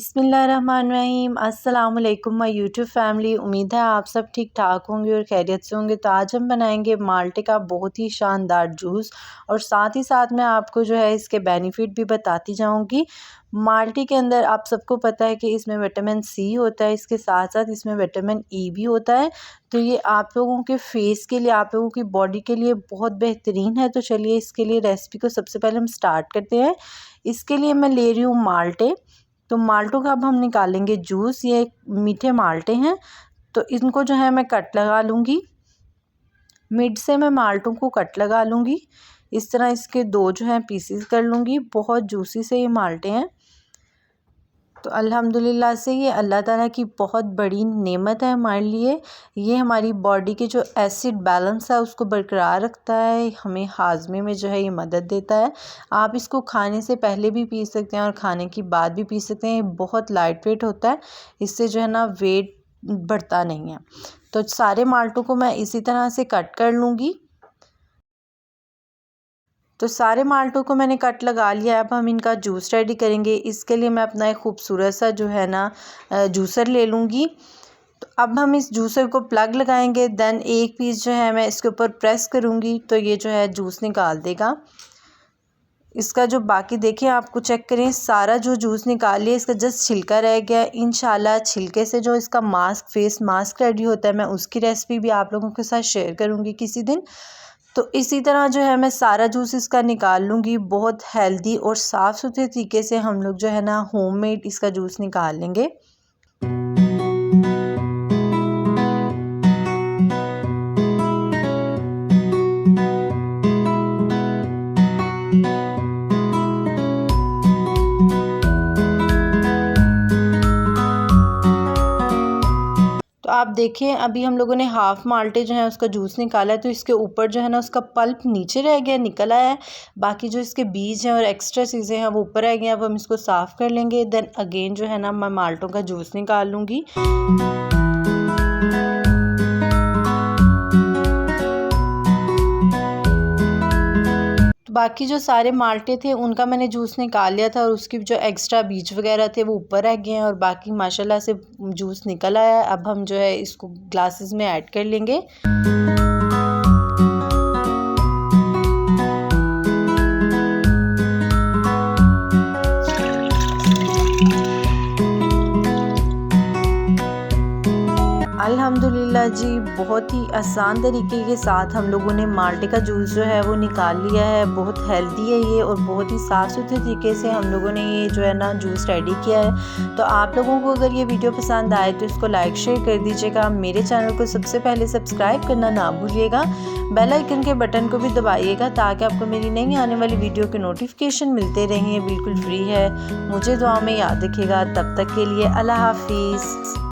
बिस्मिल्लाहिर्रहमानिर्रहीम। अस्सलाम वालेकुम माय यूट्यूब फैमिली। उम्मीद है आप सब ठीक ठाक होंगे और खैरियत से होंगे। तो आज हम बनाएंगे माल्टे का बहुत ही शानदार जूस और साथ ही साथ मैं आपको जो है इसके बेनिफिट भी बताती जाऊंगी। माल्टे के अंदर आप सबको पता है कि इसमें विटामिन सी होता है, इसके साथ साथ इसमें विटामिन ई भी होता है। तो ये आप लोगों के फेस के लिए, आप लोगों की बॉडी के लिए बहुत बेहतरीन है। तो चलिए इसके लिए रेसिपी को सबसे पहले हम स्टार्ट करते हैं। इसके लिए मैं ले रही हूँ माल्टे। तो माल्टों का अब हम निकालेंगे जूस। ये मीठे माल्टे हैं, तो इनको जो है मैं कट लगा लूँगी। मिड से मैं माल्टों को कट लगा लूँगी। इस तरह इसके दो जो हैं पीसीस कर लूँगी। बहुत जूसी से ये माल्टे हैं। तो अल्हम्दुलिल्लाह से ये अल्लाह ताला की बहुत बड़ी नेमत है हमारे लिए। ये हमारी बॉडी के जो एसिड बैलेंस है उसको बरकरार रखता है, हमें हाजमे में जो है ये मदद देता है। आप इसको खाने से पहले भी पी सकते हैं और खाने के बाद भी पी सकते हैं। ये बहुत लाइट वेट होता है, इससे जो है ना वेट बढ़ता नहीं है। तो सारे माल्टों को मैं इसी तरह से कट कर लूँगी। तो सारे माल्टों को मैंने कट लगा लिया। अब हम इनका जूस रेडी करेंगे। इसके लिए मैं अपना एक खूबसूरत सा जो है ना जूसर ले लूँगी। तो अब हम इस जूसर को प्लग लगाएंगे। देन एक पीस जो है मैं इसके ऊपर प्रेस करूँगी तो ये जो है जूस निकाल देगा। इसका जो बाकी देखिए, आपको चेक करें, सारा जो जूस निकाल लिया, इसका जस्ट छिलका रह गया। इंशाल्लाह छिलके से जो इसका मास्क, फेस मास्क रेडी होता है, मैं उसकी रेसिपी भी आप लोगों के साथ शेयर करूँगी किसी दिन। तो इसी तरह जो है मैं सारा जूस इसका निकाल लूँगी। बहुत हेल्दी और साफ़ सुथरे तरीके से हम लोग जो है ना होममेड इसका जूस निकाल लेंगे। तो आप देखें, अभी हम लोगों ने हाफ़ माल्टे जो है उसका जूस निकाला है। तो इसके ऊपर जो है ना उसका पल्प नीचे रह गया, निकल आया है। बाकी जो इसके बीज हैं और एक्स्ट्रा चीज़ें हैं वो ऊपर रह गई हैं। अब हम इसको साफ़ कर लेंगे। देन अगेन जो है ना मैं माल्टों का जूस निकाल लूँगी। बाकी जो सारे माल्टे थे उनका मैंने जूस निकाल लिया था और उसकी जो एक्स्ट्रा बीज वगैरह थे वो ऊपर रह गए हैं और बाकी माशाल्लाह से जूस निकल आया है। अब हम जो है इसको ग्लासेस में ऐड कर लेंगे। अल्हम्दुलिल्लाह जी, बहुत ही आसान तरीके के साथ हम लोगों ने माल्टे का जूस जो है वो निकाल लिया है। बहुत हेल्दी है ये और बहुत ही साफ़ सुथरे तरीके से हम लोगों ने ये जो है ना जूस रेडी किया है। तो आप लोगों को अगर ये वीडियो पसंद आए तो इसको लाइक शेयर कर दीजिएगा। मेरे चैनल को सबसे पहले सब्सक्राइब करना ना भूलिएगा। बेल आइकन के बटन को भी दबाइएगा ताकि आपको मेरी नई आने वाली वीडियो के नोटिफिकेशन मिलते रहें। बिल्कुल फ्री है। मुझे दुआ में याद रखिएगा। तब तक के लिए अल्लाह हाफिज़।